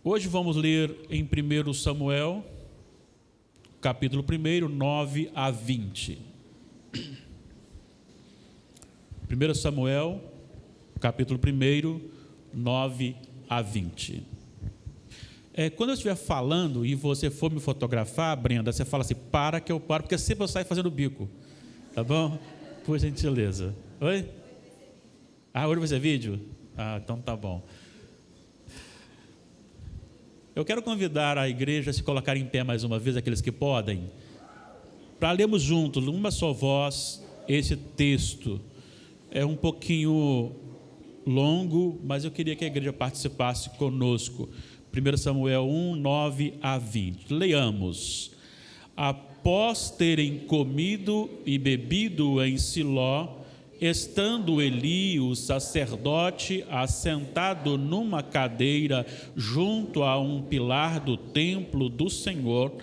Hoje vamos ler em 1 Samuel, capítulo 1, 9 a 20. 1 Samuel, capítulo 1, 9 a 20. Quando eu estiver falando e você for me fotografar, Brenda, você fala assim, para que eu paro, porque sempre eu saio fazendo bico, tá bom? Por gentileza. Oi? Hoje vai ser vídeo? Então tá bom. Eu quero convidar a igreja a se colocar em pé mais uma vez, aqueles que podem, para lermos juntos, numa só voz, esse texto. É um pouquinho longo, mas eu queria que a igreja participasse conosco. 1 Samuel 1, 9 a 20. Leiamos. Após terem comido e bebido em Siló, estando Eli, o sacerdote, assentado numa cadeira junto a um pilar do templo do Senhor,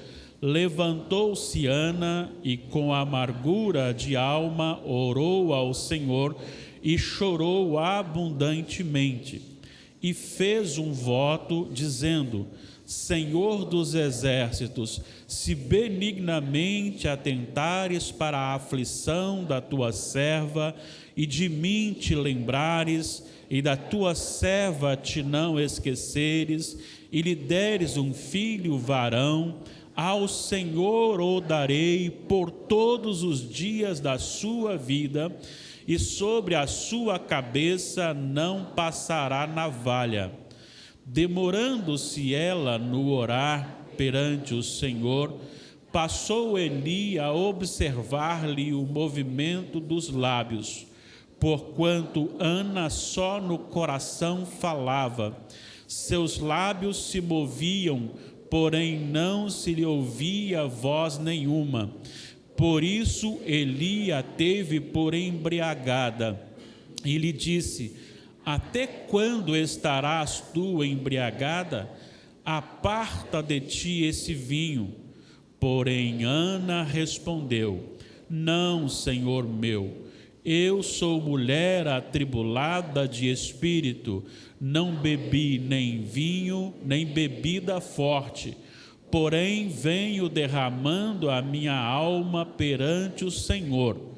levantou-se Ana e com amargura de alma orou ao Senhor e chorou abundantemente. E fez um voto dizendo: Senhor dos exércitos, se benignamente atentares para a aflição da tua serva e de mim te lembrares e da tua serva te não esqueceres e lhe deres um filho varão, ao Senhor o darei por todos os dias da sua vida e sobre a sua cabeça não passará navalha. Demorando-se ela no orar perante o Senhor, passou Eli a observar-lhe o movimento dos lábios, porquanto Ana só no coração falava. Seus lábios se moviam, porém não se lhe ouvia voz nenhuma. Por isso Eli a teve por embriagada e lhe disse: até quando estarás tu embriagada? Aparta de ti esse vinho. Porém Ana respondeu: não, Senhor meu, eu sou mulher atribulada de espírito, não bebi nem vinho, nem bebida forte, porém venho derramando a minha alma perante o Senhor.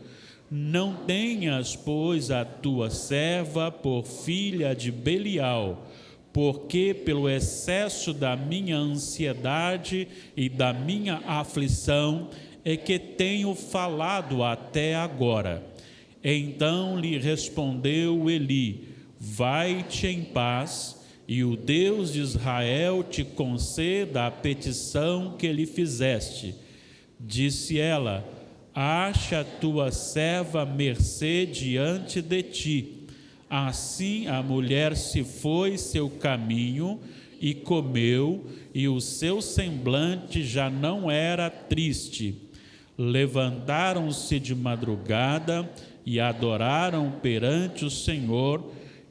Não tenhas, pois, a tua serva por filha de Belial, porque pelo excesso da minha ansiedade e da minha aflição é que tenho falado até agora. Então lhe respondeu Eli: vai-te em paz, e o Deus de Israel te conceda a petição que lhe fizeste. Disse ela: acha a tua serva mercê diante de ti. Assim a mulher se foi seu caminho e comeu, e o seu semblante já não era triste. Levantaram-se de madrugada e adoraram perante o Senhor,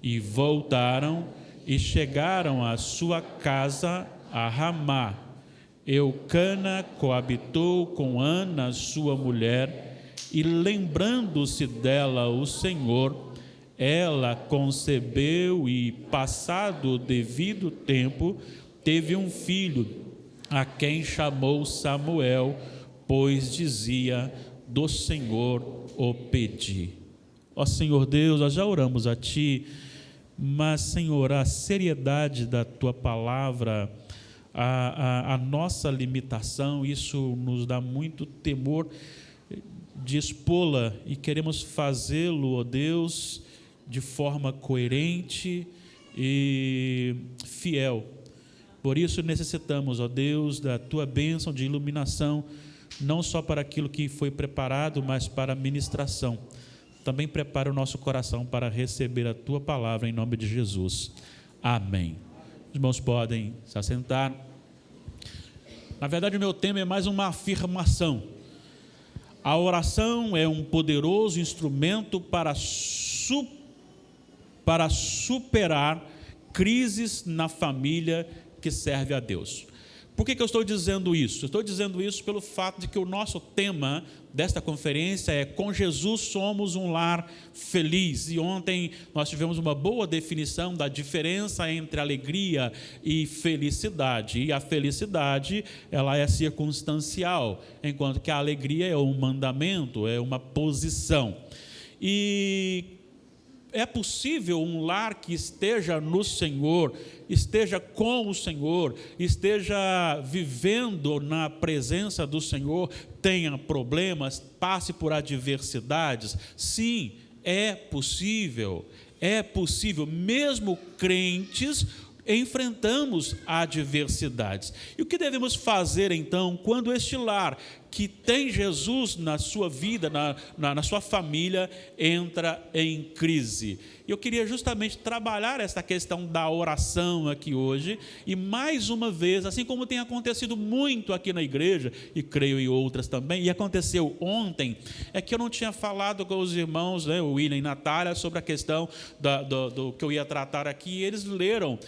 e voltaram e chegaram à sua casa a Ramá. Eucana coabitou com Ana, sua mulher, e lembrando-se dela o Senhor, ela concebeu e, passado o devido tempo, teve um filho, a quem chamou Samuel, pois dizia: do Senhor o pedi. Ó Senhor Deus, nós já oramos a Ti, mas, Senhor, a seriedade da Tua palavra, a nossa limitação, isso nos dá muito temor de expô-la, e queremos fazê-lo, ó Deus, de forma coerente e fiel. Por isso necessitamos, ó Deus, da Tua bênção de iluminação, não só para aquilo que foi preparado, mas para a ministração. Também prepara o nosso coração para receber a Tua palavra, em nome de Jesus. Amém. Os irmãos podem se assentar. Na verdade, o meu tema é mais uma afirmação. A oração é um poderoso instrumento para superar crises na família que serve a Deus. Por que eu estou dizendo isso? Eu estou dizendo isso pelo fato de que o nosso tema desta conferência é "Com Jesus somos um lar feliz". E ontem nós tivemos uma boa definição da diferença entre alegria e felicidade. E a felicidade, ela é circunstancial, enquanto que a alegria é um mandamento, é uma posição. E é possível um lar que esteja no Senhor, esteja com o Senhor, esteja vivendo na presença do Senhor, tenha problemas, passe por adversidades? Sim, é possível, mesmo crentes enfrentamos adversidades. E o que devemos fazer então quando este lar que tem Jesus na sua vida, na sua família, entra em crise? Eu queria justamente trabalhar essa questão da oração aqui hoje, e mais uma vez, assim como tem acontecido muito aqui na igreja, e creio em outras também, e aconteceu ontem, é que eu não tinha falado com os irmãos, o William e Natália, sobre a questão do que eu ia tratar aqui, e eles leram,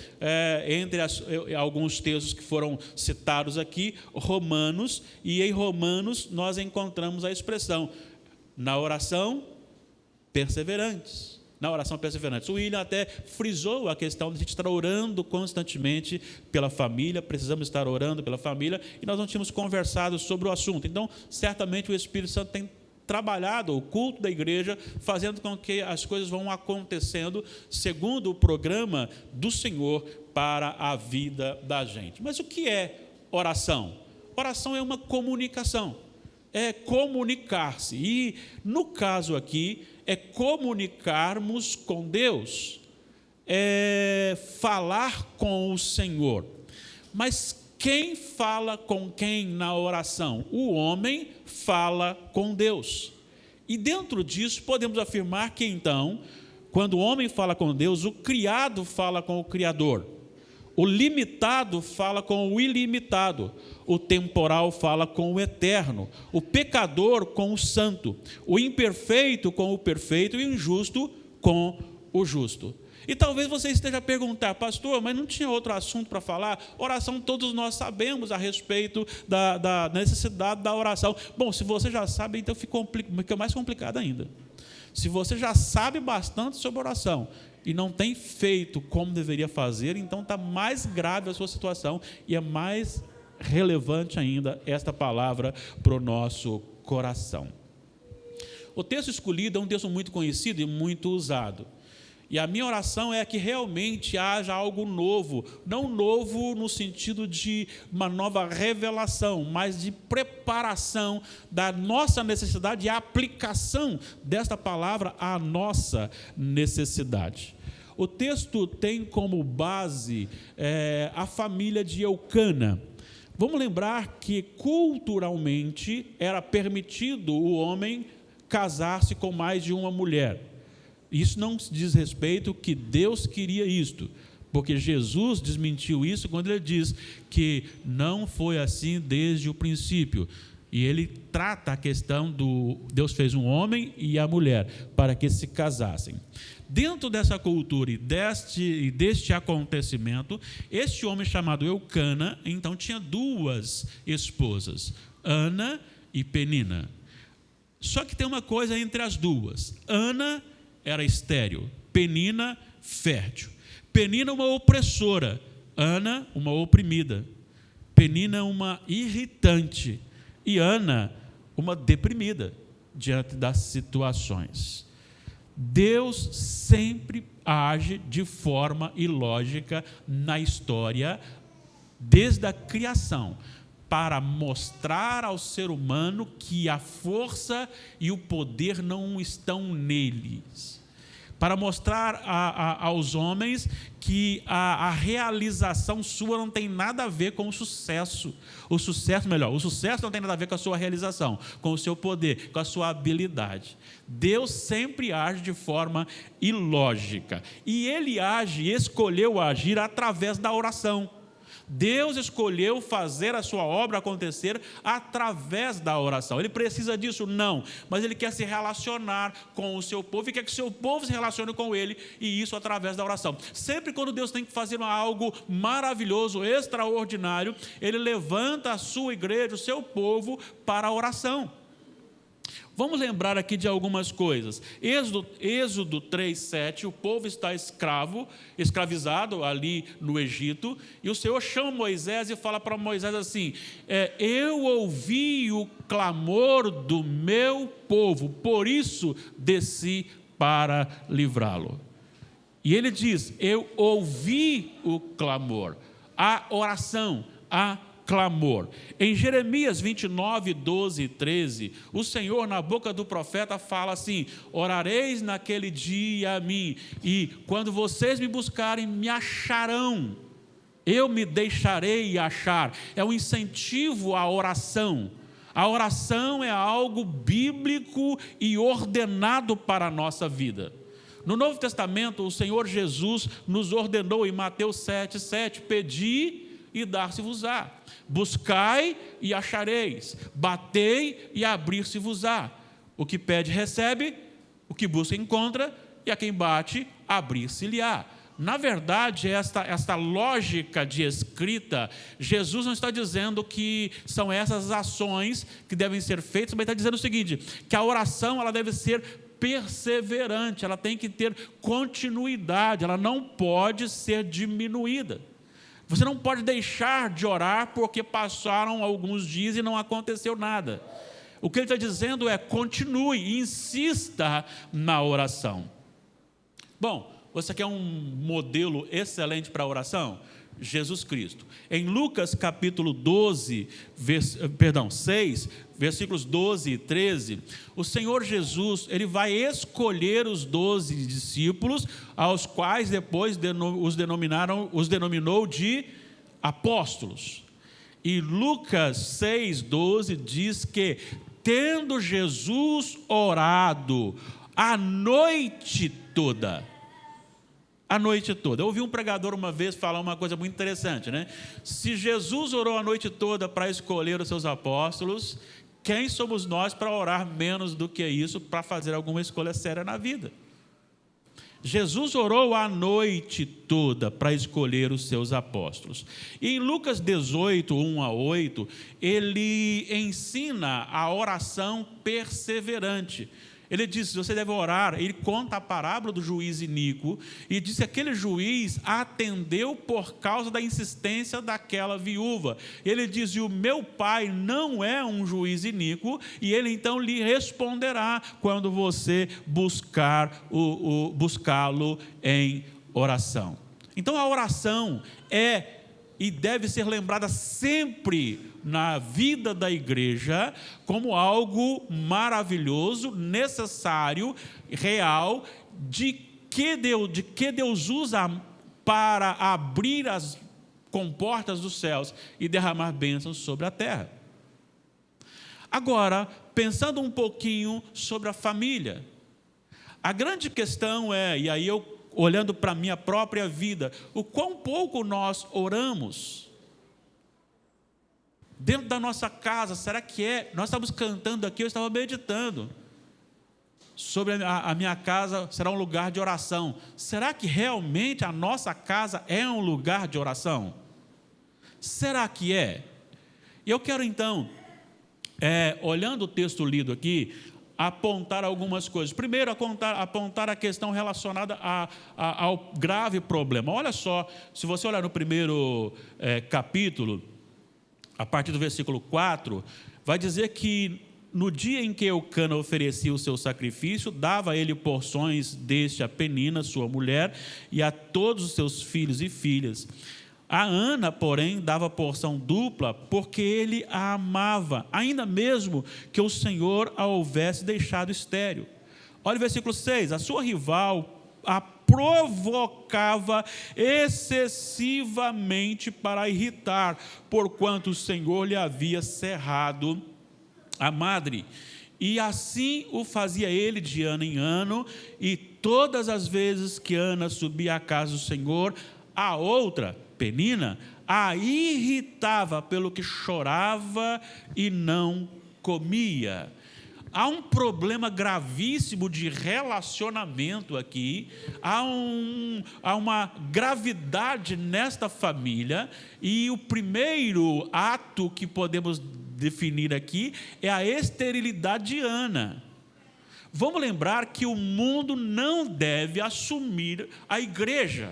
entre alguns textos que foram citados aqui, Romanos, e em Romanos nós encontramos a expressão, na oração, perseverantes. Na oração perseverante. O William até frisou a questão de a gente estar orando constantemente pela família, precisamos estar orando pela família, e nós não tínhamos conversado sobre o assunto. Então, certamente o Espírito Santo tem trabalhado o culto da igreja, fazendo com que as coisas vão acontecendo segundo o programa do Senhor para a vida da gente. Mas o que é oração? Oração é uma comunicação, é comunicar-se, e no caso aqui, é comunicarmos com Deus, é falar com o Senhor. Mas quem fala com quem na oração? O homem fala com Deus. E dentro disso podemos afirmar que então, quando o homem fala com Deus, o criado fala com o Criador. O limitado fala com o ilimitado, o temporal fala com o eterno, o pecador com o santo, o imperfeito com o perfeito e o injusto com o justo. E talvez você esteja a perguntar, pastor, mas não tinha outro assunto para falar? Oração, todos nós sabemos a respeito da necessidade da oração. Bom, se você já sabe, então fica mais complicado ainda. Se você já sabe bastante sobre oração e não tem feito como deveria fazer, então está mais grave a sua situação e é mais relevante ainda esta palavra para o nosso coração. O texto escolhido é um texto muito conhecido e muito usado. E a minha oração é que realmente haja algo novo, não novo no sentido de uma nova revelação, mas de preparação da nossa necessidade e aplicação desta palavra à nossa necessidade. O texto tem como base a família de Eucana. Vamos lembrar que culturalmente era permitido o homem casar-se com mais de uma mulher. Isso não diz respeito que Deus queria isto, porque Jesus desmentiu isso quando ele diz que não foi assim desde o princípio. E ele trata a questão Deus fez um homem e a mulher para que se casassem. Dentro dessa cultura e deste acontecimento, este homem chamado Eucana, então tinha duas esposas, Ana e Penina. Só que tem uma coisa entre as duas. Ana era estéril, Penina fértil. Penina uma opressora, Ana uma oprimida. Penina uma irritante e Ana uma deprimida diante das situações. Deus sempre age de forma ilógica na história, desde a criação, para mostrar ao ser humano que a força e o poder não estão neles. Para mostrar aos homens que a realização sua não tem nada a ver com o sucesso. O sucesso não tem nada a ver com a sua realização, com o seu poder, com a sua habilidade. Deus sempre age de forma ilógica. E Ele escolheu agir através da oração. Deus escolheu fazer a sua obra acontecer através da oração. Ele precisa disso? Não, mas Ele quer se relacionar com o seu povo e quer que o seu povo se relacione com Ele, e isso através da oração. Sempre quando Deus tem que fazer algo maravilhoso, extraordinário, Ele levanta a sua igreja, o seu povo, para a oração. Vamos lembrar aqui de algumas coisas. Êxodo 3:7, o povo está escravizado ali no Egito, e o Senhor chama Moisés e fala para Moisés assim: eu ouvi o clamor do meu povo, por isso desci para livrá-lo. E ele diz: eu ouvi o clamor, a oração, a clamor. Em Jeremias 29, 12 e 13, o Senhor, na boca do profeta, fala assim: orareis naquele dia a mim, e quando vocês me buscarem, me acharão. Eu me deixarei achar. É um incentivo à oração. A oração é algo bíblico e ordenado para a nossa vida. No Novo Testamento, o Senhor Jesus nos ordenou em Mateus 7:7, pedi e dar-se-vos-á, buscai e achareis, batei e abrir-se-vos-á. O que pede recebe, o que busca encontra, e a quem bate abrir-se-lhe-á. Na verdade, esta lógica de escrita, Jesus não está dizendo que são essas ações que devem ser feitas, mas está dizendo o seguinte: que a oração ela deve ser perseverante, ela tem que ter continuidade, ela não pode ser diminuída. Você não pode deixar de orar porque passaram alguns dias e não aconteceu nada. O que ele está dizendo é: continue, insista na oração. Bom, você quer um modelo excelente para a oração? Jesus Cristo. Em Lucas capítulo 6, versículos 12 e 13, o Senhor Jesus, Ele vai escolher os 12 discípulos, aos quais depois os denominou de apóstolos. E Lucas 6:12 diz que, tendo Jesus orado a noite toda, eu ouvi um pregador uma vez falar uma coisa muito interessante, né? Se Jesus orou a noite toda para escolher os seus apóstolos, quem somos nós para orar menos do que isso, para fazer alguma escolha séria na vida? Jesus orou a noite toda para escolher os seus apóstolos. E em Lucas 18, 1 a 8, ele ensina a oração perseverante. Ele diz: você deve orar. Ele conta a parábola do juiz iníquo e diz que aquele juiz atendeu por causa da insistência daquela viúva. Ele diz: e o meu pai não é um juiz iníquo, e ele então lhe responderá quando você buscá-lo em oração. Então a oração é e deve ser lembrada sempre na vida da igreja como algo maravilhoso, necessário, real, de que Deus usa para abrir as comportas dos céus e derramar bênçãos sobre a terra. Agora, pensando um pouquinho sobre a família, a grande questão é, e aí eu olhando para a minha própria vida, o quão pouco nós oramos dentro da nossa casa. Será que nós estávamos cantando aqui, eu estava meditando sobre a minha casa será um lugar de oração. Será que realmente a nossa casa é um lugar de oração? Será que é? E eu quero então, olhando o texto lido aqui, apontar algumas coisas. Primeiro, apontar a questão relacionada ao grave problema. Olha só, se você olhar no primeiro capítulo, a partir do versículo 4, vai dizer que no dia em que Eucana oferecia o seu sacrifício, dava a ele porções deste a Penina, sua mulher, e a todos os seus filhos e filhas. A Ana, porém, dava porção dupla, porque ele a amava, ainda mesmo que o Senhor a houvesse deixado estéril. Olha o versículo 6, a sua rival a provocava excessivamente para irritar, porquanto o Senhor lhe havia cerrado a madre. E assim o fazia ele de ano em ano, e todas as vezes que Ana subia à casa do Senhor, A outra, Penina, a irritava pelo que chorava e não comia. Há um problema gravíssimo de relacionamento aqui, há uma gravidade nesta família, e o primeiro ato que podemos definir aqui é a esterilidade de Ana. Vamos lembrar que o mundo não deve assumir a igreja.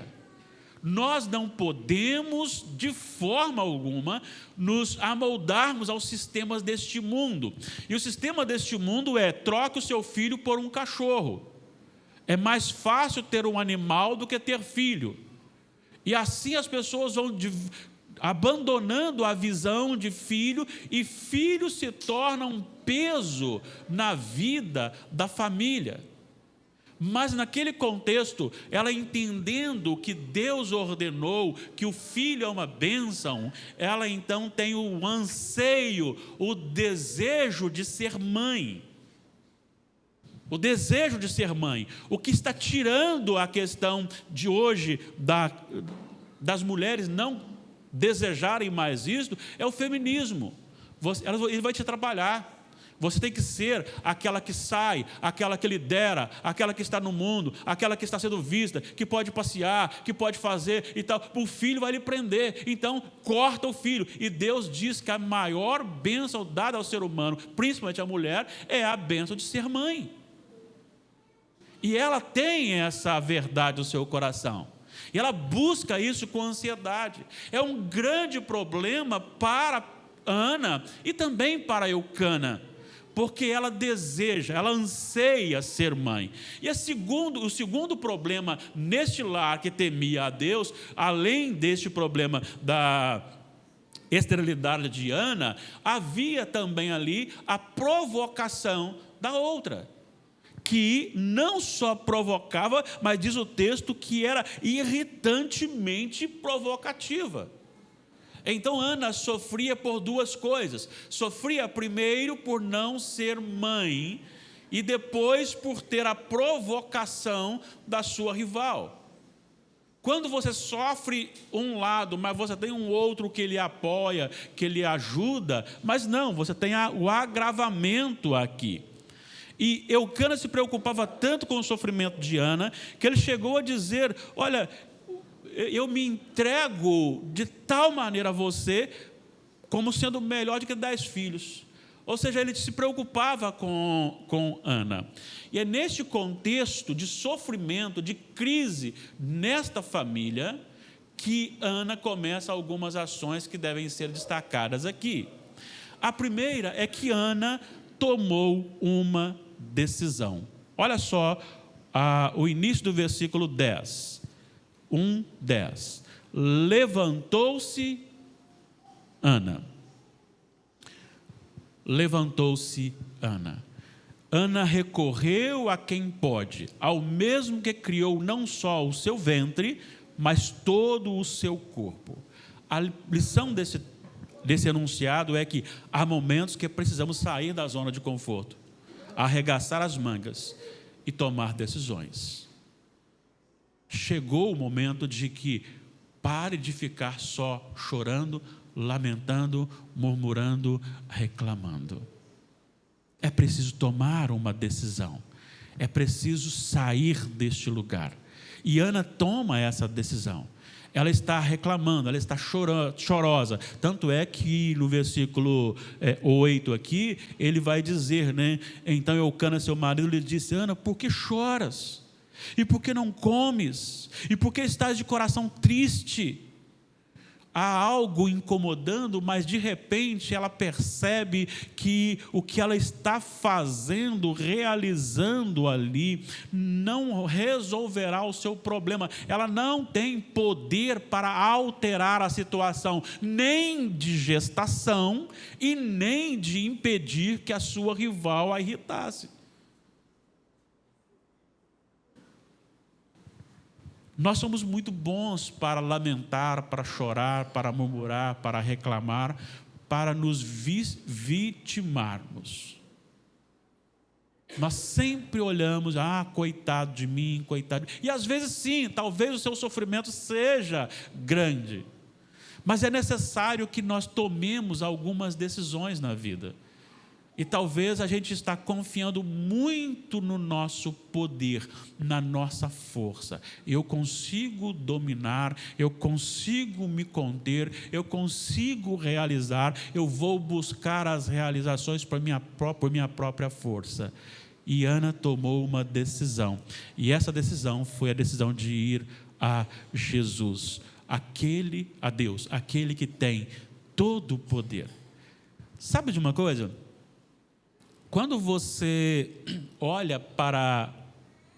Nós não podemos, de forma alguma, nos amoldarmos aos sistemas deste mundo. E o sistema deste mundo é: troque o seu filho por um cachorro. É mais fácil ter um animal do que ter filho. E assim as pessoas vão abandonando a visão de filho, e filho se torna um peso na vida da família. Mas naquele contexto, ela entendendo que Deus ordenou que o filho é uma bênção, ela então tem o anseio, o desejo de ser mãe. O desejo de ser mãe. O que está tirando a questão de hoje das mulheres não desejarem mais isso é o feminismo. Ele vai te atrapalhar. Você tem que ser aquela que sai, aquela que lidera, aquela que está no mundo, aquela que está sendo vista, que pode passear, que pode fazer e tal. O filho vai lhe prender, então corta o filho. E Deus diz que a maior bênção dada ao ser humano, principalmente à mulher, é a bênção de ser mãe. E ela tem essa verdade no seu coração. E ela busca isso com ansiedade. É um grande problema para Ana e também para Eucana, porque ela deseja, ela anseia ser mãe. E o segundo problema neste lar que temia a Deus, além deste problema da esterilidade de Ana, havia também ali a provocação da outra, que não só provocava, mas diz o texto que era irritantemente provocativa. Então Ana sofria por duas coisas: sofria primeiro por não ser mãe, e depois por ter a provocação da sua rival. Quando você sofre um lado, mas você tem um outro que lhe apoia, que lhe ajuda, mas não, você tem o agravamento aqui. E Eucana se preocupava tanto com o sofrimento de Ana, que ele chegou a dizer: olha, eu me entrego de tal maneira a você, como sendo melhor do que 10 filhos. Ou seja, ele se preocupava com Ana. E é neste contexto de sofrimento, de crise nesta família, que Ana começa algumas ações que devem ser destacadas aqui. A primeira é que Ana tomou uma decisão. Olha só o início do versículo 10. 1:10. Levantou-se Ana. Levantou-se Ana. Ana recorreu a quem pode, ao mesmo que criou não só o seu ventre, mas todo o seu corpo. A lição desse enunciado é que há momentos que precisamos sair da zona de conforto, arregaçar as mangas e tomar decisões. Chegou o momento de que pare de ficar só chorando, lamentando, murmurando, reclamando. É preciso tomar uma decisão. É preciso sair deste lugar. E Ana toma essa decisão. Ela está reclamando, ela está chorosa. Tanto é que no versículo 8 aqui, ele vai dizer, né? Então Eucana, seu marido, lhe disse: Ana, por que choras? E por que não comes? E por que estás de coração triste? Há algo incomodando, mas de repente ela percebe que o que ela está fazendo, realizando ali, não resolverá o seu problema. Ela não tem poder para alterar a situação, nem de gestação e nem de impedir que a sua rival a irritasse. Nós somos muito bons para lamentar, para chorar, para murmurar, para reclamar, para nos vitimarmos. Nós sempre olhamos, coitado de mim, coitado. E às vezes sim, talvez o seu sofrimento seja grande. Mas é necessário que nós tomemos algumas decisões na vida. E talvez a gente está confiando muito no nosso poder, na nossa força. Eu consigo dominar, eu consigo me conter, eu consigo realizar, eu vou buscar as realizações por minha própria força. E Ana tomou uma decisão. E essa decisão foi a decisão de ir a Jesus, a Deus, aquele que tem todo o poder. Sabe de uma coisa? Quando você olha para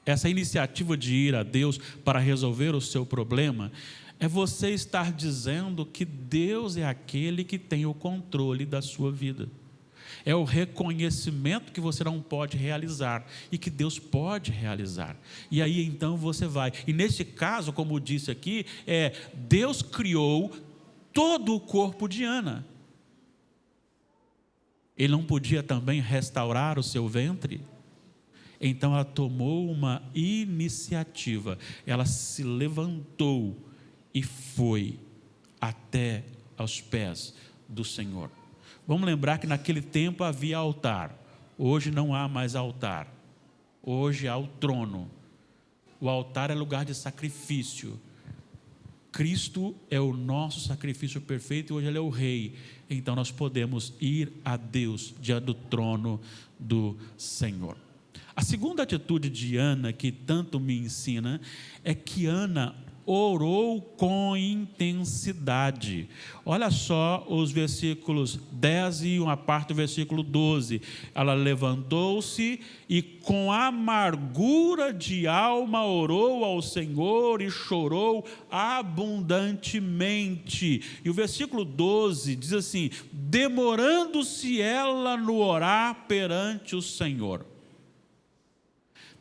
essa iniciativa de ir a Deus para resolver o seu problema, é você estar dizendo que Deus é aquele que tem o controle da sua vida. É o reconhecimento que você não pode realizar e que Deus pode realizar. E aí então você vai. E nesse caso, como disse aqui, Deus criou todo o corpo de Ana. Ele não podia também restaurar o seu ventre? Então ela tomou uma iniciativa. Ela se levantou e foi até aos pés do Senhor. Vamos lembrar que naquele tempo havia altar. Hoje não há mais altar. Hoje há o trono. O altar é lugar de sacrifício. Cristo é o nosso sacrifício perfeito e hoje Ele é o Rei. Então nós podemos ir a Deus diante do trono do Senhor. A segunda atitude de Ana, que tanto me ensina, é que Ana orou com intensidade. Olha só os versículos 10 e uma parte do versículo 12. Ela levantou-se e com amargura de alma orou ao Senhor e chorou abundantemente. E o versículo 12 diz assim: demorando-se ela no orar perante o Senhor.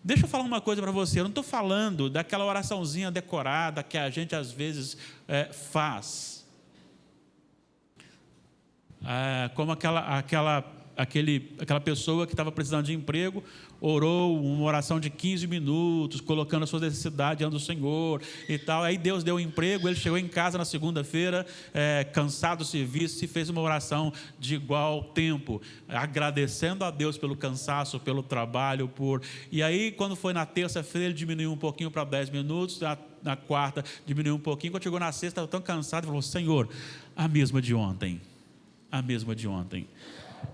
Deixa eu falar uma coisa para você, eu não estou falando daquela oraçãozinha decorada que a gente às vezes faz. Como aquela pessoa que estava precisando de emprego, orou uma oração de 15 minutos, colocando a sua necessidade diante do Senhor e tal. Aí Deus deu um emprego, ele chegou em casa na segunda-feira, cansado do serviço, e fez uma oração de igual tempo, agradecendo a Deus pelo cansaço, pelo trabalho, E aí, quando foi na terça-feira, ele diminuiu um pouquinho para 10 minutos, na quarta diminuiu um pouquinho, quando chegou na sexta, estava tão cansado, e falou: Senhor, a mesma de ontem.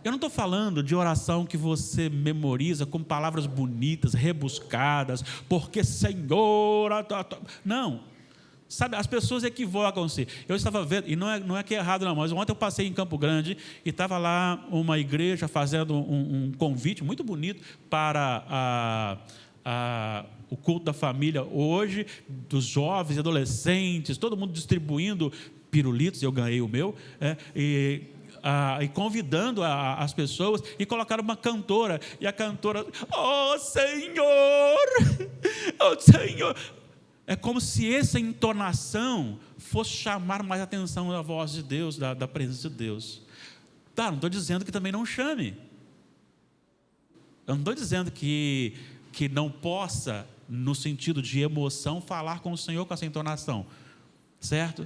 Eu não estou falando de oração que você memoriza com palavras bonitas, rebuscadas, porque Senhor... Não. Sabe, as pessoas equivocam-se. Eu estava vendo, e não é que é errado não, mas ontem eu passei em Campo Grande e estava lá uma igreja fazendo um convite muito bonito para o culto da família hoje, dos jovens e adolescentes, todo mundo distribuindo pirulitos, eu ganhei o meu, e convidando as pessoas, e colocaram uma cantora, e a cantora: oh Senhor, oh Senhor. É como se essa entonação fosse chamar mais atenção da voz de Deus, da presença de Deus. Tá, não estou dizendo que também não chame. Eu não estou dizendo que não possa, no sentido de emoção, falar com o Senhor com essa entonação, certo?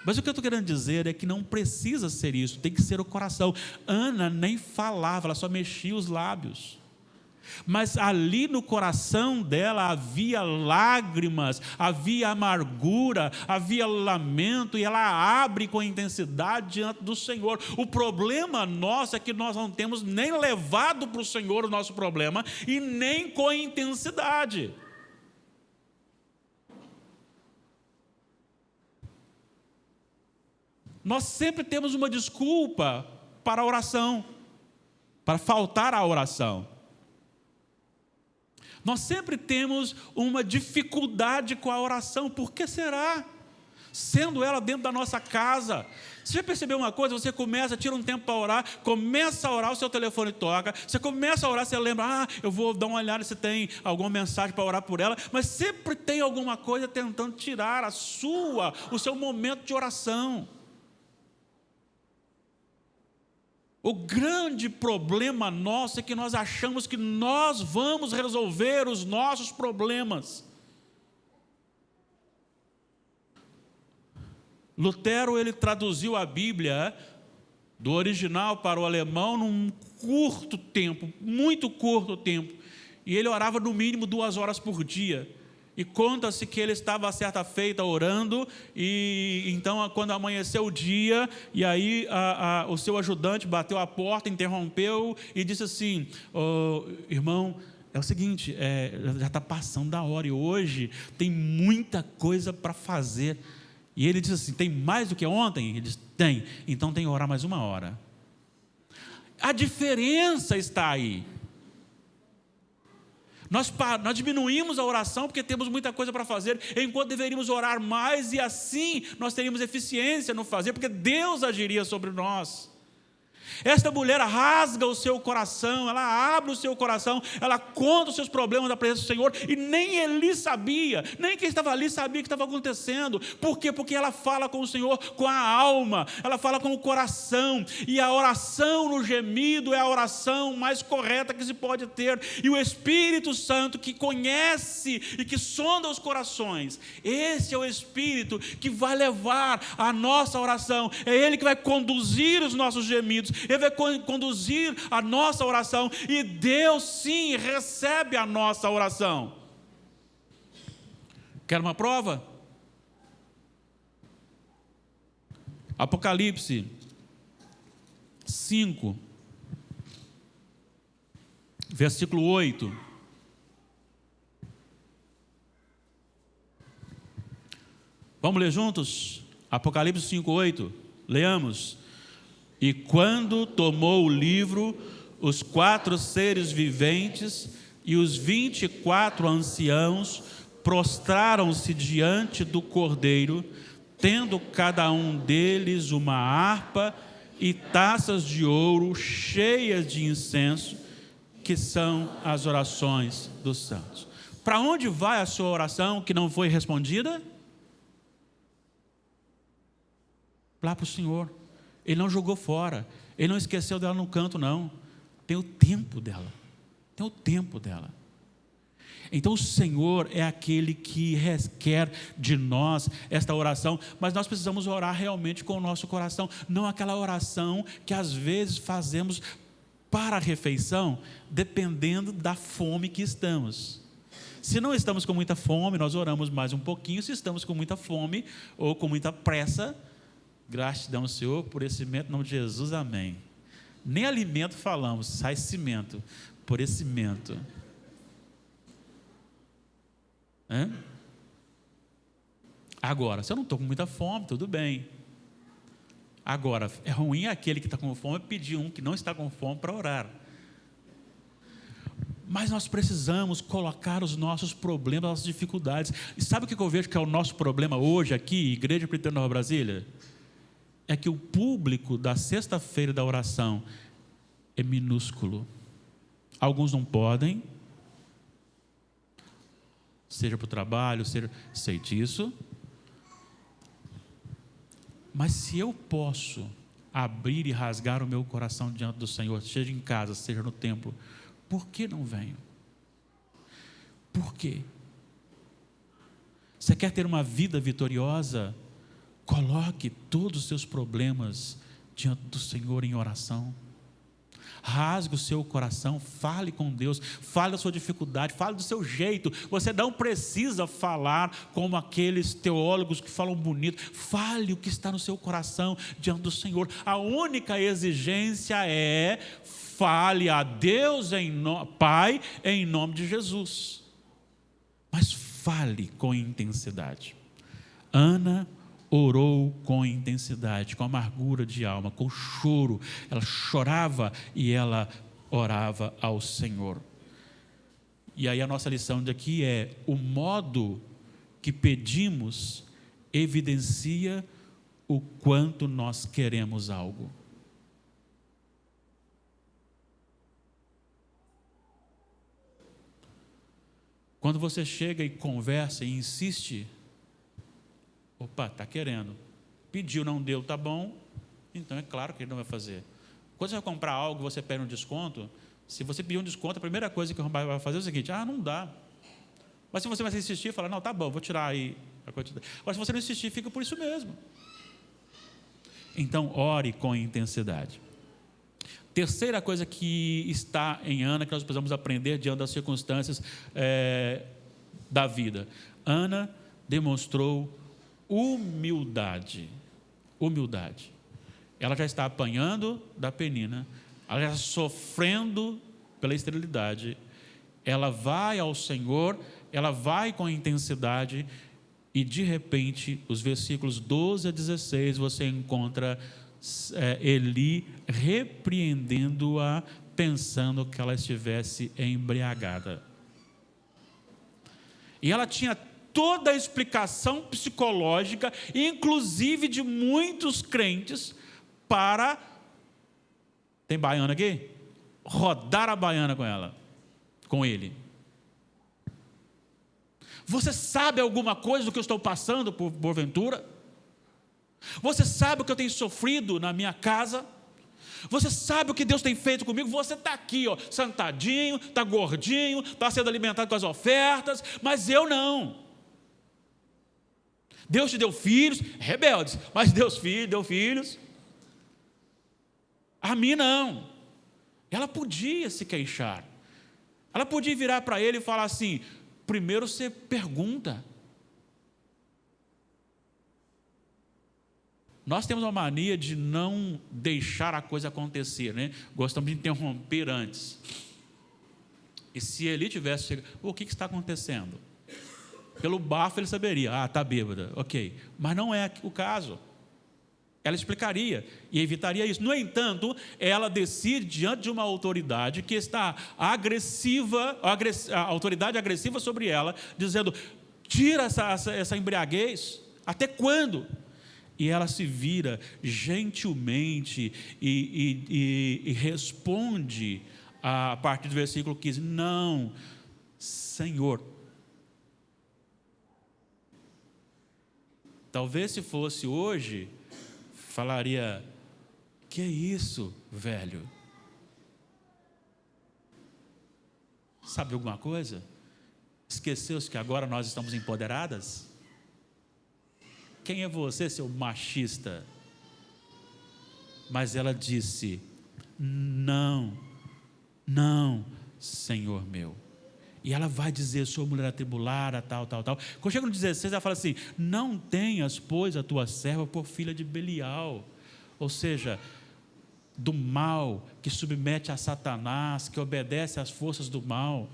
Mas o que eu estou querendo dizer é que não precisa ser isso, tem que ser o coração. Ana nem falava, ela só mexia os lábios. Mas ali no coração dela havia lágrimas, havia amargura, havia lamento, e ela abre com intensidade diante do Senhor. O problema nosso é que nós não temos nem levado para o Senhor o nosso problema, e nem com intensidade. Nós sempre temos uma desculpa para a oração, para faltar à oração. Nós sempre temos uma dificuldade com a oração. Por que será? Sendo ela dentro da nossa casa. Você já percebeu uma coisa? Você tira um tempo para orar, começa a orar, o seu telefone toca, você começa a orar, você lembra: eu vou dar uma olhada se tem alguma mensagem para orar por ela, mas sempre tem alguma coisa tentando tirar o seu momento de oração. O grande problema nosso é que nós achamos que nós vamos resolver os nossos problemas. Lutero, ele traduziu a Bíblia do original para o alemão num curto tempo, muito curto tempo. E ele orava no mínimo 2 horas por dia. E conta-se que ele estava certa feita orando, e então quando amanheceu o dia, e aí o seu ajudante bateu a porta, interrompeu e disse assim: irmão, é o seguinte, já está passando da hora e hoje tem muita coisa para fazer. E ele disse assim: tem mais do que ontem? Ele disse: tem, então tem que orar mais 1 hora. A diferença está aí. Nós diminuímos a oração porque temos muita coisa para fazer, enquanto deveríamos orar mais, e assim nós teríamos eficiência no fazer, porque Deus agiria sobre nós. Esta mulher rasga o seu coração, ela abre o seu coração, ela conta os seus problemas na presença do Senhor, e nem Eli sabia, nem quem estava ali sabia o que estava acontecendo. Por quê? Porque ela fala com o Senhor com a alma, ela fala com o coração, e a oração no gemido é a oração mais correta que se pode ter, e o Espírito Santo, que conhece e que sonda os corações, esse é o Espírito que vai levar a nossa oração, é Ele que vai conduzir os nossos gemidos, Ele vai conduzir a nossa oração, e Deus sim recebe a nossa oração. Quer uma prova? Apocalipse 5, versículo 8. Vamos ler juntos? Apocalipse 5, 8. Leamos. E quando tomou o livro, os 4 seres viventes e os 24 anciãos prostraram-se diante do Cordeiro, tendo cada um deles uma harpa e taças de ouro cheias de incenso, que são as orações dos santos. Para onde vai a sua oração que não foi respondida? Lá para o Senhor. Ele não jogou fora, Ele não esqueceu dela no canto, não. Tem o tempo dela, tem o tempo dela. Então o Senhor é aquele que requer de nós esta oração, mas nós precisamos orar realmente com o nosso coração, não aquela oração que às vezes fazemos para a refeição, dependendo da fome que estamos. Se não estamos com muita fome, nós oramos mais um pouquinho. Se estamos com muita fome ou com muita pressa, gratidão, Senhor, por esse cimento, em nome de Jesus, amém. Nem alimento falamos, sai cimento, por esse cimento. Agora, se eu não estou com muita fome, tudo bem. Agora, é ruim aquele que está com fome pedir um que não está com fome para orar. Mas nós precisamos colocar os nossos problemas, as nossas dificuldades. E sabe o que eu vejo que é o nosso problema hoje aqui, Igreja Presbiteriana Nova Brasília? É que o público da sexta-feira da oração é minúsculo. Alguns não podem, seja para o trabalho, sei disso. Mas se eu posso abrir e rasgar o meu coração diante do Senhor, seja em casa, seja no templo, por que não venho? Por quê? Você quer ter uma vida vitoriosa? Coloque todos os seus problemas diante do Senhor em oração. Rasgue o seu coração, fale com Deus, fale da sua dificuldade, fale do seu jeito. Você não precisa falar como aqueles teólogos que falam bonito. Fale o que está no seu coração diante do Senhor. A única exigência é: fale a Deus, Pai, em nome de Jesus. Mas fale com intensidade. Ana orou com intensidade, com amargura de alma, com choro. Ela chorava e ela orava ao Senhor. E aí a nossa lição daqui é: o modo que pedimos evidencia o quanto nós queremos algo. Quando você chega e conversa e insiste, opa, está querendo. Pediu, não deu, tá bom. Então é claro que ele não vai fazer. Quando você vai comprar algo, você pede um desconto. Se você pedir um desconto, a primeira coisa que o rapaz vai fazer é o seguinte: não dá. Mas se você vai insistir, fala: não, tá bom, vou tirar aí a quantidade. Agora, se você não insistir, fica por isso mesmo. Então, ore com intensidade. Terceira coisa que está em Ana, que nós precisamos aprender diante das circunstâncias da vida. Ana demonstrou humildade. Humildade. Ela já está apanhando da Penina, ela já está sofrendo pela esterilidade. Ela vai ao Senhor, ela vai com intensidade, e de repente, os versículos 12 a 16, você encontra Eli repreendendo-a, pensando que ela estivesse embriagada. E ela tinha toda a explicação psicológica, inclusive de muitos crentes, para, tem baiana aqui? Rodar a baiana com ela, com ele. Você sabe alguma coisa do que eu estou passando porventura? Você sabe o que eu tenho sofrido na minha casa? Você sabe o que Deus tem feito comigo? Você está aqui, sentadinho, está gordinho, está sendo alimentado com as ofertas, mas eu não. Deus te deu filhos, rebeldes, mas Deus deu filhos. A mim não. Ela podia se queixar. Ela podia virar para ele e falar assim: primeiro você pergunta. Nós temos uma mania de não deixar a coisa acontecer, né? Gostamos de interromper antes. E se ele tivesse chegado: o que está acontecendo? Pelo bafo ele saberia: está bêbada, ok. Mas não é o caso. Ela explicaria e evitaria isso. No entanto, ela decide diante de uma autoridade que está agressiva, a autoridade agressiva sobre ela, dizendo: tira essa embriaguez. Até quando? E ela se vira gentilmente e responde a partir do versículo 15: não, Senhor. Talvez se fosse hoje, falaria: que isso, velho? Sabe alguma coisa? Esqueceu-se que agora nós estamos empoderadas? Quem é você, seu machista? Mas ela disse: não, Senhor meu. E ela vai dizer: sua mulher atribulada, tal. Quando chega no 16, ela fala assim: não tenhas, pois, a tua serva por filha de Belial. Ou seja, do mal, que submete a Satanás, que obedece às forças do mal.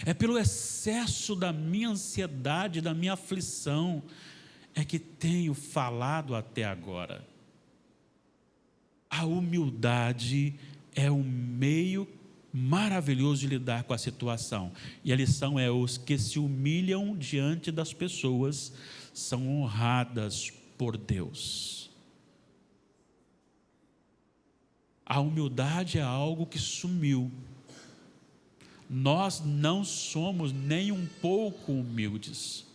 É pelo excesso da minha ansiedade, da minha aflição, é que tenho falado até agora. A humildade é um meio maravilhoso de lidar com a situação. E a lição é: os que se humilham diante das pessoas são honradas por Deus. A humildade é algo que sumiu. Nós não somos nem um pouco humildes.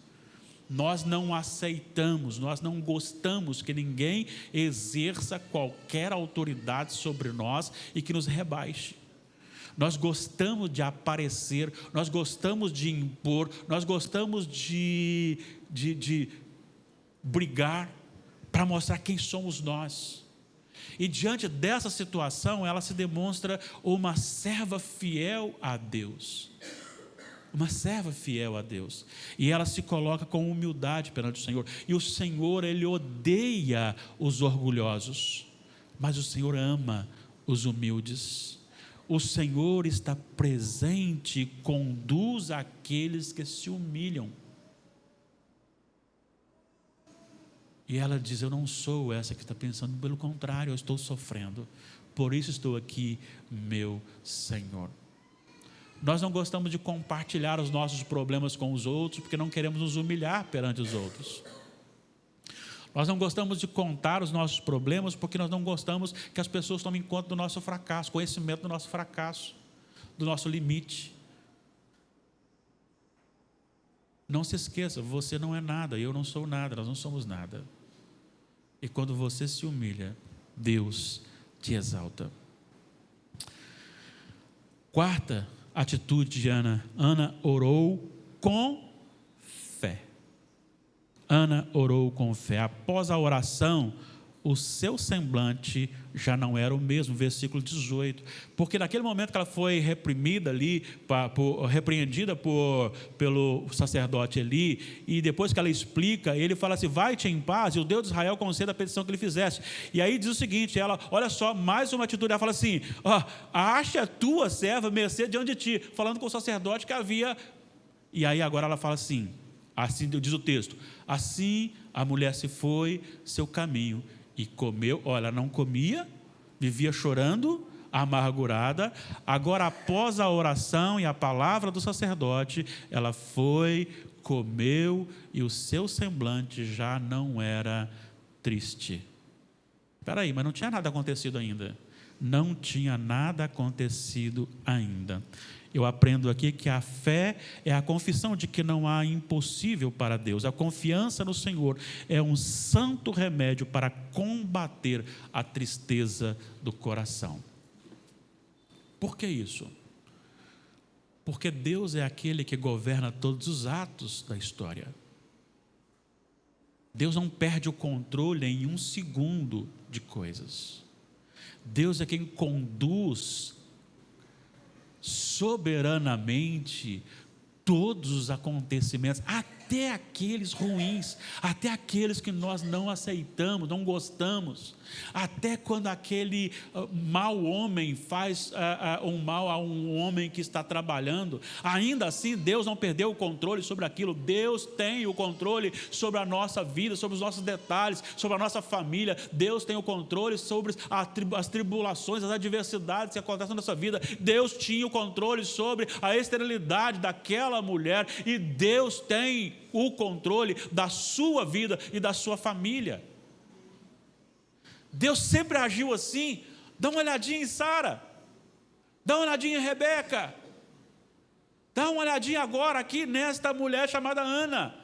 Nós não aceitamos, nós não gostamos que ninguém exerça qualquer autoridade sobre nós e que nos rebaixe. Nós gostamos de aparecer, nós gostamos de impor, nós gostamos de brigar para mostrar quem somos nós. E diante dessa situação, ela se demonstra uma serva fiel a Deus. Uma serva fiel a Deus. E ela se coloca com humildade perante o Senhor. E o Senhor, Ele odeia os orgulhosos, mas o Senhor ama os humildes. O Senhor está presente e conduz aqueles que se humilham. E ela diz: eu não sou essa que está pensando, pelo contrário, eu estou sofrendo. Por isso estou aqui, meu Senhor. Nós não gostamos de compartilhar os nossos problemas com os outros, porque não queremos nos humilhar perante os outros. Nós não gostamos de contar os nossos problemas, porque nós não gostamos que as pessoas tomem conta do nosso fracasso, conhecimento do nosso fracasso, do nosso limite. Não se esqueça: você não é nada, eu não sou nada, nós não somos nada. E quando você se humilha, Deus te exalta. Quarta atitude de Ana. Ana orou com fé. Ana orou com fé. Após a oração, o seu semblante já não era o mesmo, versículo 18, porque naquele momento que ela foi reprimida ali, repreendida pelo sacerdote Eli, e depois que ela explica, ele fala assim, vai-te em paz, e o Deus de Israel conceda a petição que ele fizesse. E aí diz o seguinte, ela, olha só, mais uma atitude, ela fala assim, ache a tua serva mercê diante de ti, falando com o sacerdote que havia, e aí agora ela fala assim diz o texto, assim a mulher se foi seu caminho, e comeu, olha, ela não comia, vivia chorando, amargurada. Agora, após a oração e a palavra do sacerdote, ela foi, comeu, e o seu semblante já não era triste. Espera aí, mas não tinha nada acontecido ainda. Não tinha nada acontecido ainda. Eu aprendo aqui que a fé é a confissão de que não há impossível para Deus. A confiança no Senhor é um santo remédio para combater a tristeza do coração. Por que isso? Porque Deus é aquele que governa todos os atos da história. Deus não perde o controle em um segundo de coisas. Deus é quem conduz soberanamente todos os acontecimentos, até aqueles ruins, até aqueles que nós não aceitamos, não gostamos, até quando aquele mau homem faz um mal a um homem que está trabalhando, ainda assim Deus não perdeu o controle sobre aquilo. Deus tem o controle sobre a nossa vida, sobre os nossos detalhes, sobre a nossa família. Deus tem o controle sobre as tribulações, as adversidades que acontecem na nossa vida. Deus tinha o controle sobre a esterilidade daquela mulher, e Deus tem o controle da sua vida e da sua família. Deus sempre agiu assim. Dá uma olhadinha em Sara, dá uma olhadinha em Rebeca, dá uma olhadinha agora aqui nesta mulher chamada Ana.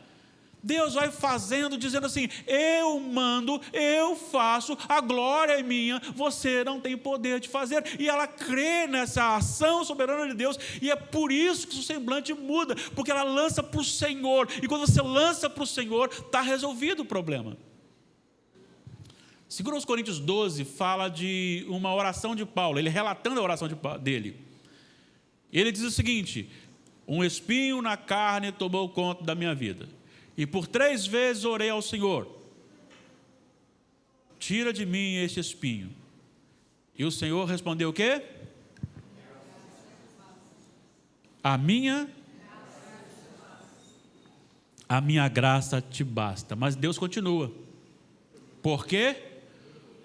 Deus vai fazendo, dizendo assim, eu mando, eu faço, a glória é minha, você não tem poder de fazer. E ela crê nessa ação soberana de Deus, e é por isso que o semblante muda, porque ela lança para o Senhor, e quando você lança para o Senhor, está resolvido o problema. 2 Coríntios 12 fala de uma oração de Paulo, ele relatando a oração dele. Ele diz o seguinte, um espinho na carne tomou conta da minha vida, e por 3 vezes orei ao Senhor, tira de mim este espinho. E o Senhor respondeu o quê? A minha graça te basta. Mas Deus continua. Por quê?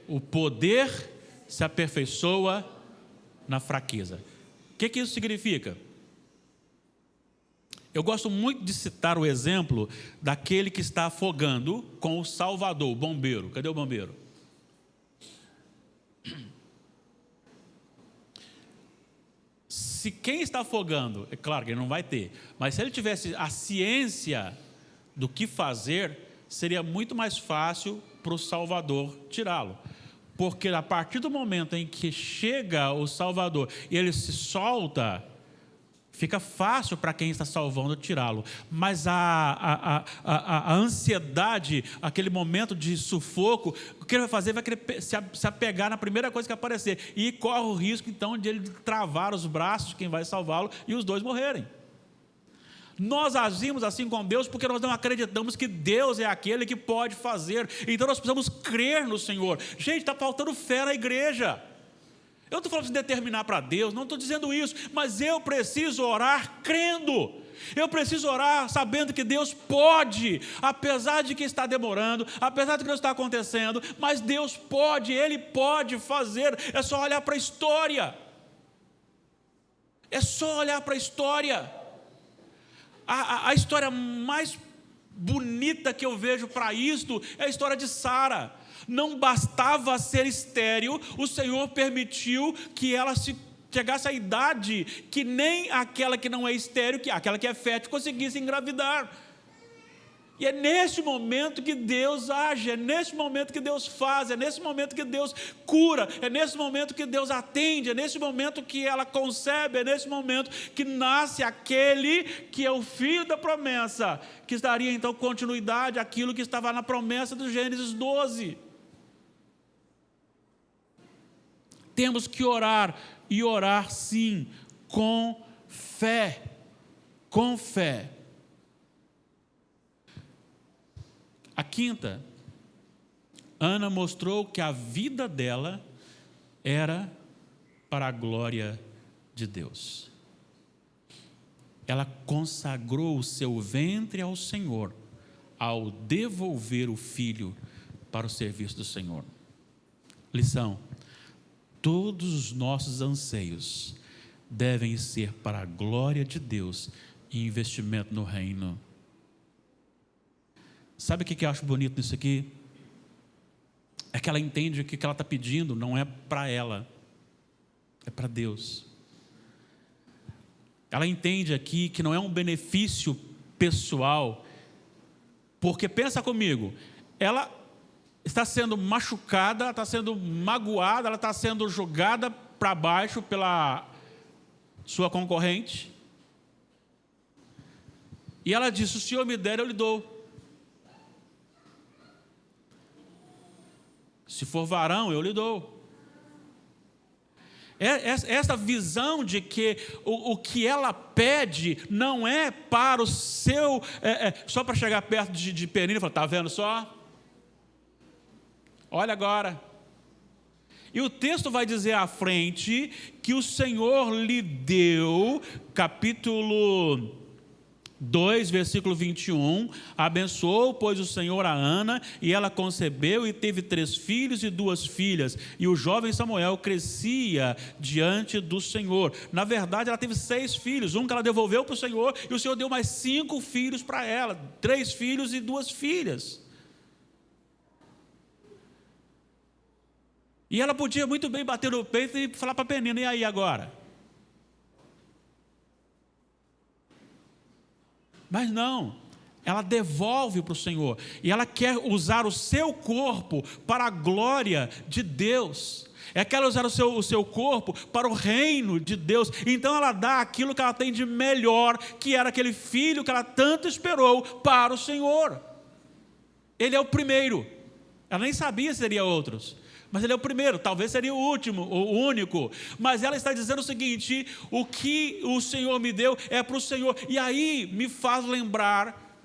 O poder se aperfeiçoa na fraqueza. O que isso significa? Eu gosto muito de citar o exemplo daquele que está afogando com o salvador, o bombeiro. Cadê o bombeiro? Se quem está afogando, é claro que ele não vai ter, mas se ele tivesse a ciência do que fazer, seria muito mais fácil para o salvador tirá-lo. Porque a partir do momento em que chega o salvador e ele se solta, fica fácil para quem está salvando tirá-lo. Mas a ansiedade, aquele momento de sufoco, o que ele vai fazer? Vai querer se apegar na primeira coisa que aparecer. E corre o risco, então, de ele travar os braços de quem vai salvá-lo e os dois morrerem. Nós agimos assim com Deus porque nós não acreditamos que Deus é aquele que pode fazer. Então nós precisamos crer no Senhor. Gente, está faltando fé na igreja. Eu não estou falando de determinar para Deus, não estou dizendo isso, mas eu preciso orar crendo. Eu preciso orar sabendo que Deus pode, apesar de que está demorando, apesar de que não está acontecendo, mas Deus pode, Ele pode fazer. É só olhar para a história. É só olhar para a história. A história mais bonita que eu vejo para isto é a história de Sara. Não bastava ser estéril, o Senhor permitiu que ela chegasse à idade que nem aquela que não é estéril, aquela que é fértil, conseguisse engravidar. E é neste momento que Deus age, é neste momento que Deus faz, é nesse momento que Deus cura, é nesse momento que Deus atende, é nesse momento que ela concebe, é nesse momento que nasce aquele que é o filho da promessa, que daria então continuidade àquilo que estava na promessa do Gênesis 12. Temos que orar, e orar sim, com fé, com fé. A quinta, Ana mostrou que a vida dela era para a glória de Deus. Ela consagrou o seu ventre ao Senhor, ao devolver o filho para o serviço do Senhor. Lição: todos os nossos anseios devem ser para a glória de Deus e investimento no reino. Sabe o que eu acho bonito nisso aqui? É que ela entende que o que ela está pedindo não é para ela, é para Deus. Ela entende aqui que não é um benefício pessoal, porque pensa comigo, ela está sendo machucada, ela está sendo magoada, ela está sendo jogada para baixo pela sua concorrente, e ela disse: o Senhor me der, eu lhe dou. Se for varão, eu lhe dou. Essa visão de que o que ela pede não é para o seu... só para chegar perto de Penina e falar: está vendo só? Olha agora. E o texto vai dizer à frente que o Senhor lhe deu, capítulo 2, versículo 21, abençoou, pois, o Senhor a Ana, e ela concebeu e teve 3 filhos e 2 filhas, e o jovem Samuel crescia diante do Senhor. Na verdade, ela teve 6 filhos, um que ela devolveu para o Senhor, e o Senhor deu mais 5 filhos para ela, 3 filhos e 2 filhas. E ela podia muito bem bater no peito e falar para a Penina: e aí agora? Mas não, ela devolve para o Senhor, e ela quer usar o seu corpo para a glória de Deus. Ela quer usar o seu corpo para o reino de Deus. Então ela dá aquilo que ela tem de melhor, que era aquele filho que ela tanto esperou, para o Senhor. Ele é o primeiro. Ela nem sabia se seria outros, mas ele é o primeiro, talvez seria o último, o único. Mas ela está dizendo o seguinte: o que o Senhor me deu é para o Senhor. E aí me faz lembrar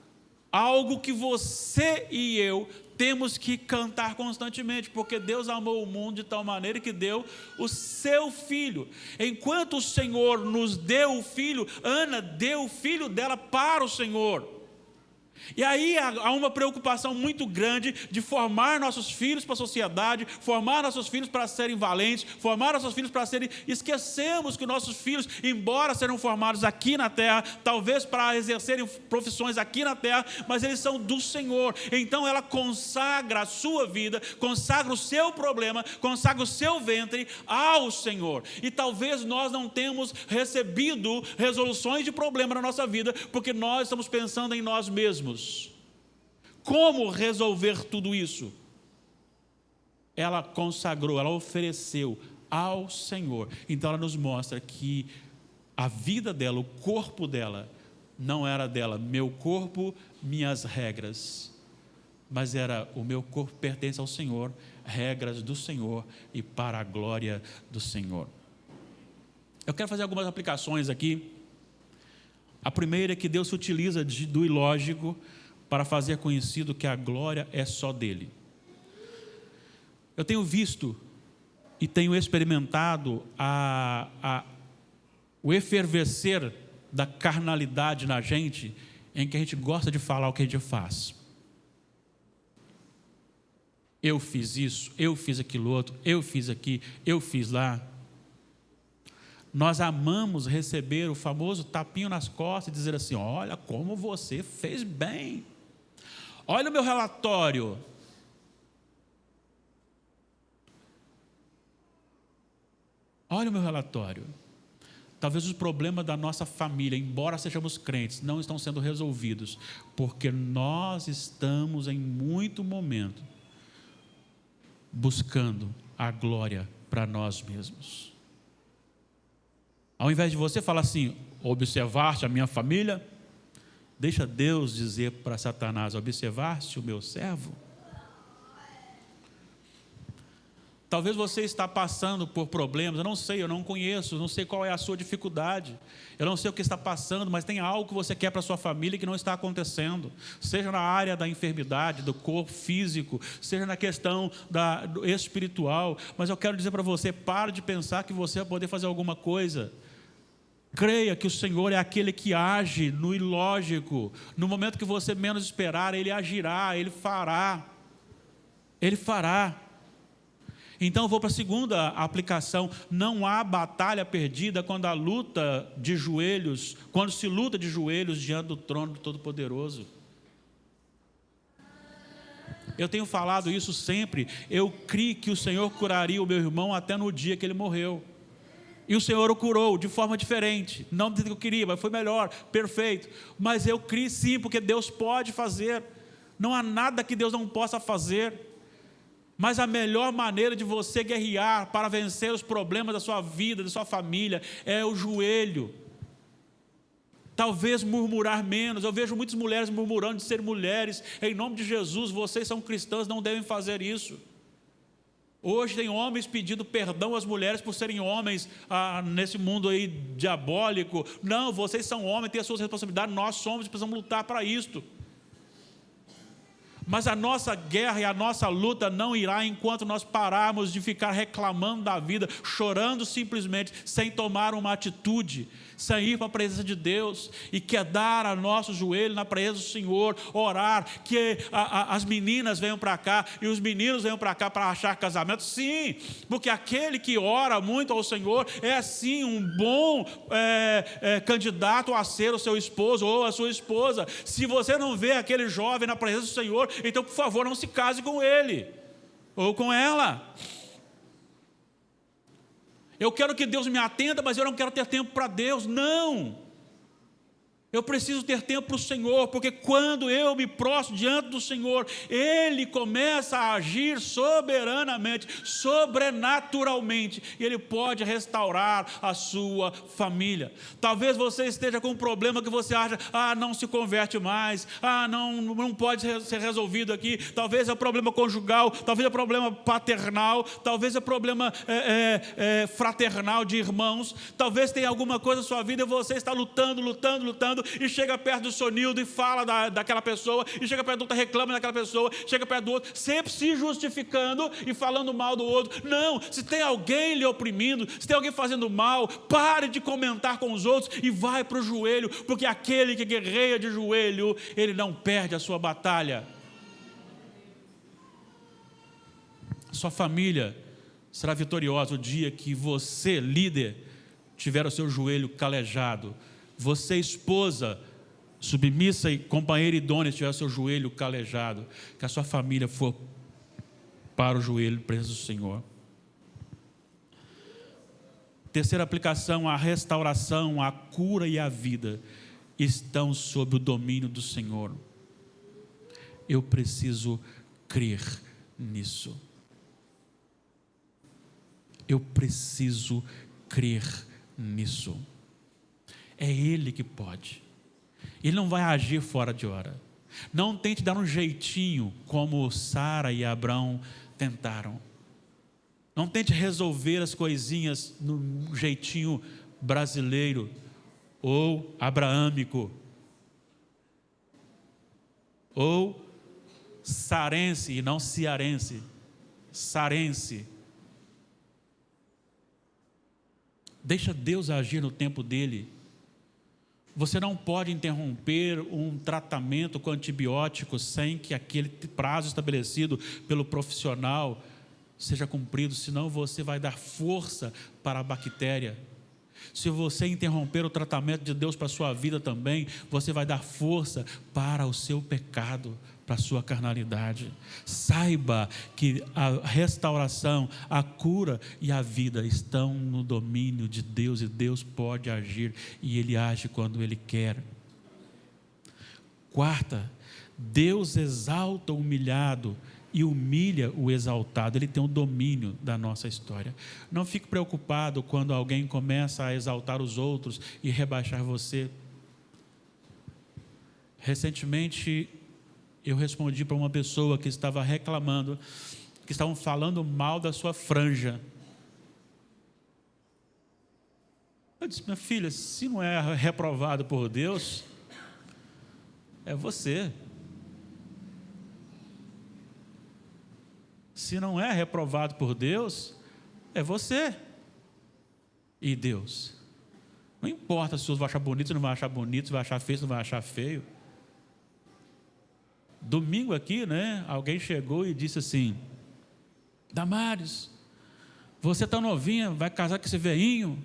algo que você e eu temos que cantar constantemente, porque Deus amou o mundo de tal maneira que deu o seu filho. Enquanto o Senhor nos deu o filho, Ana deu o filho dela para o Senhor. E aí há uma preocupação muito grande de formar nossos filhos para a sociedade, formar nossos filhos para serem valentes, formar nossos filhos para serem... Esquecemos que nossos filhos, embora sejam formados aqui na terra, talvez para exercerem profissões aqui na terra, mas eles são do Senhor. Então ela consagra a sua vida, consagra o seu problema, consagra o seu ventre ao Senhor. E talvez nós não tenhamos recebido resoluções de problema na nossa vida, porque nós estamos pensando em nós mesmos. Como resolver tudo isso? Ela consagrou, ela ofereceu ao Senhor. Então ela nos mostra que a vida dela, o corpo dela, não era dela, meu corpo, minhas regras, mas era: o meu corpo pertence ao Senhor, regras do Senhor e para a glória do Senhor. Eu quero fazer algumas aplicações aqui. A primeira é que Deus se utiliza do ilógico para fazer conhecido que a glória é só dele. Eu tenho visto e tenho experimentado o efervescer da carnalidade na gente, em que a gente gosta de falar o que a gente faz. Eu fiz isso, eu fiz aquilo outro, eu fiz aqui, eu fiz lá. Nós amamos receber o famoso tapinho nas costas e dizer assim: olha como você fez bem. Olha o meu relatório. Olha o meu relatório. Talvez os problemas da nossa família, embora sejamos crentes, não estão sendo resolvidos, porque nós estamos em muito momento buscando a glória para nós mesmos. Ao invés de você falar assim, observaste a minha família, deixa Deus dizer para Satanás, observaste o meu servo? Talvez você está passando por problemas, eu não sei, eu não conheço, não sei qual é a sua dificuldade, eu não sei o que está passando, mas tem algo que você quer para a sua família que não está acontecendo, seja na área da enfermidade, do corpo físico, seja na questão do espiritual, mas eu quero dizer para você, pare de pensar que você vai poder fazer alguma coisa. Creia que o Senhor é aquele que age no ilógico, no momento que você menos esperar, Ele agirá, Ele fará, Ele fará. Então eu vou para a segunda aplicação. Não há batalha perdida quando se luta de joelhos diante do trono do Todo-Poderoso. Eu tenho falado isso sempre. Eu criei que o Senhor curaria o meu irmão até no dia que ele morreu. E o Senhor o curou de forma diferente. Não do que eu queria, mas foi melhor, perfeito. Mas eu criei sim, porque Deus pode fazer. Não há nada que Deus não possa fazer. Mas a melhor maneira de você guerrear para vencer os problemas da sua vida, da sua família, é o joelho. Talvez murmurar menos. Eu vejo muitas mulheres murmurando de ser mulheres. Em nome de Jesus, vocês são cristãs, não devem fazer isso. Hoje tem homens pedindo perdão às mulheres por serem homens nesse mundo aí diabólico. Não, vocês são homens, têm as suas responsabilidades, nós somos e precisamos lutar para isto. Mas a nossa guerra e a nossa luta não irá enquanto nós pararmos de ficar reclamando da vida, chorando simplesmente, sem tomar uma atitude, sem ir para a presença de Deus e quedar a nosso joelho na presença do Senhor, orar, que as meninas venham para cá e os meninos venham para cá para achar casamento. Sim, porque aquele que ora muito ao Senhor é sim um bom candidato a ser o seu esposo ou a sua esposa. Se você não vê aquele jovem na presença do Senhor, então por favor não se case com ele ou com ela. Eu quero que Deus me atenda, mas eu não quero ter tempo para Deus. Não! Eu preciso ter tempo para o Senhor, porque quando eu me prostro diante do Senhor, Ele começa a agir soberanamente, sobrenaturalmente, e Ele pode restaurar a sua família. Talvez você esteja com um problema que você acha, não se converte mais, não pode ser resolvido aqui. Talvez é um problema conjugal, talvez é um problema paternal, talvez é um problema fraternal de irmãos, talvez tenha alguma coisa na sua vida e você está lutando, e chega perto do sonildo e fala daquela pessoa, e chega perto do outro, reclama daquela pessoa, chega perto do outro, sempre se justificando e falando mal do outro. Não, se tem alguém lhe oprimindo, se tem alguém fazendo mal, pare de comentar com os outros e vai para o joelho, porque aquele que guerreia de joelho, ele não perde a sua batalha. Sua família será vitoriosa o dia que você, líder, tiver o seu joelho calejado. Você, esposa, submissa e companheira idônea, tiver o seu joelho calejado, que a sua família for para o joelho, presença do Senhor. Terceira aplicação, a restauração, a cura e a vida estão sob o domínio do Senhor. Eu preciso crer nisso. Eu preciso crer nisso. É Ele que pode. Ele não vai agir fora de hora. Não tente dar um jeitinho como Sara e Abraão tentaram. Não tente resolver as coisinhas no jeitinho brasileiro ou abraâmico ou sarense e não cearense. Sarense. Deixa Deus agir no tempo dele. Você não pode interromper um tratamento com antibióticos sem que aquele prazo estabelecido pelo profissional seja cumprido, senão você vai dar força para a bactéria. Se você interromper o tratamento de Deus para a sua vida também, você vai dar força para o seu pecado, para a sua carnalidade. Saiba que a restauração, a cura e a vida estão no domínio de Deus, e Deus pode agir, e Ele age quando Ele quer. Quarta, Deus exalta o humilhado e humilha o exaltado. Ele tem o domínio da nossa história. Não fique preocupado quando alguém começa a exaltar os outros e rebaixar você. Recentemente, eu respondi para uma pessoa que estava reclamando, que estavam falando mal da sua franja. Eu disse: minha filha, se não é reprovado por Deus, é você. Se não é reprovado por Deus, é você e Deus. Não importa se os outros vão achar bonito, se não vai achar bonito, se vai achar feio, se não vai achar feio. Domingo aqui, né, alguém chegou e disse assim: Damares, você está novinha, vai casar com esse veinho?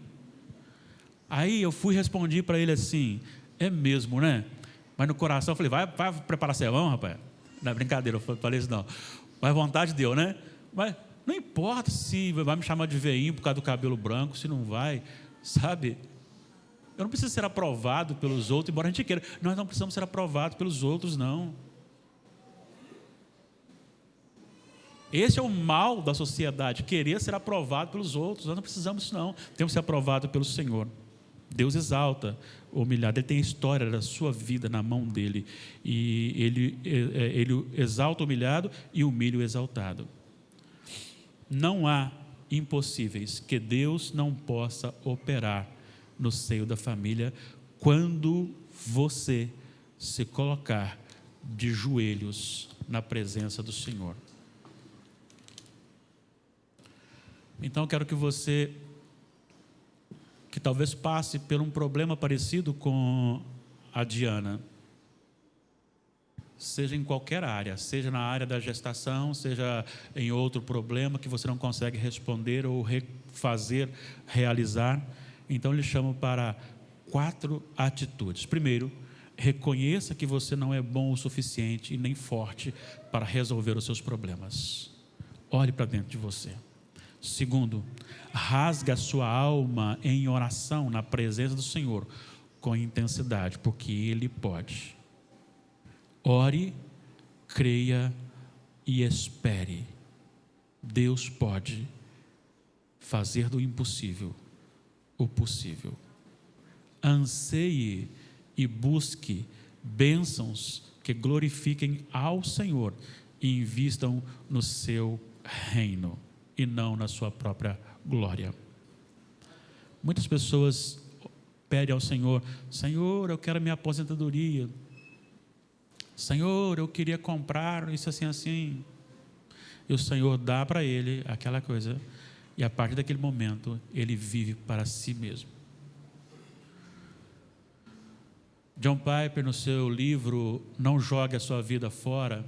Aí eu fui e respondi para ele assim: é mesmo, né? Mas no coração eu falei: vai preparar sermão, rapaz. Não é brincadeira, eu falei isso não. Mas vontade deu, né? Mas não importa se vai me chamar de veinho por causa do cabelo branco, se não vai, sabe? Eu não preciso ser aprovado pelos outros, embora a gente queira. Nós não precisamos ser aprovados pelos outros, não. Esse é o mal da sociedade, querer ser aprovado pelos outros. Nós não precisamos disso, não. Temos que ser aprovados pelo Senhor. Deus exalta o humilhado. Ele tem a história da sua vida na mão dele. E ele exalta o humilhado e humilha o exaltado. Não há impossíveis que Deus não possa operar no seio da família quando você se colocar de joelhos na presença do Senhor. Então, eu quero que você, que talvez passe por um problema parecido com a Diana, seja em qualquer área, seja na área da gestação, seja em outro problema que você não consegue responder ou realizar, então eu lhe chamo para 4 atitudes. Primeiro, reconheça que você não é bom o suficiente e nem forte para resolver os seus problemas. Olhe para dentro de você. Segundo, rasga a sua alma em oração na presença do Senhor com intensidade, porque Ele pode. Ore, creia e espere. Deus pode fazer do impossível o possível. Anseie e busque bênçãos que glorifiquem ao Senhor e invistam no seu reino e não na sua própria glória. Muitas pessoas pedem ao Senhor: Senhor, eu quero a minha aposentadoria. Senhor, eu queria comprar isso assim, assim. E o Senhor dá para ele aquela coisa, e a partir daquele momento, ele vive para si mesmo. John Piper, no seu livro Não Jogue a Sua Vida Fora,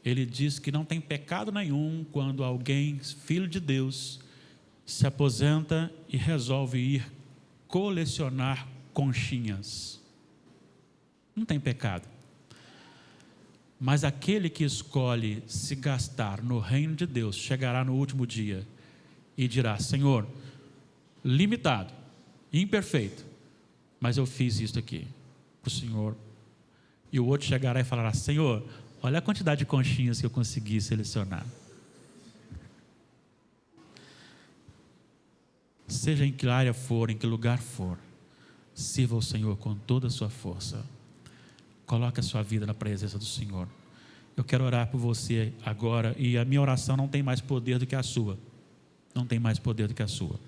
ele diz que não tem pecado nenhum quando alguém, filho de Deus, se aposenta e resolve ir colecionar conchinhas. Não tem pecado. Mas aquele que escolhe se gastar no reino de Deus, chegará no último dia e dirá: Senhor, limitado, imperfeito, mas eu fiz isto aqui para o Senhor. E o outro chegará e falará: Senhor, olha a quantidade de conchinhas que eu consegui selecionar. Seja em que área for, em que lugar for, sirva ao Senhor com toda a sua força. Coloque a sua vida na presença do Senhor. Eu quero orar por você agora, e a minha oração não tem mais poder do que a sua. Não tem mais poder do que a sua.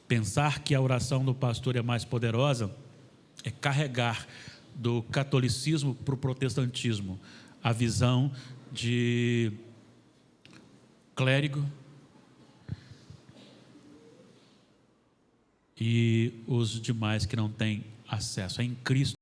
Pensar que a oração do pastor é mais poderosa é carregar do catolicismo para o protestantismo a visão de clérigo e os demais que não têm acesso. É em Cristo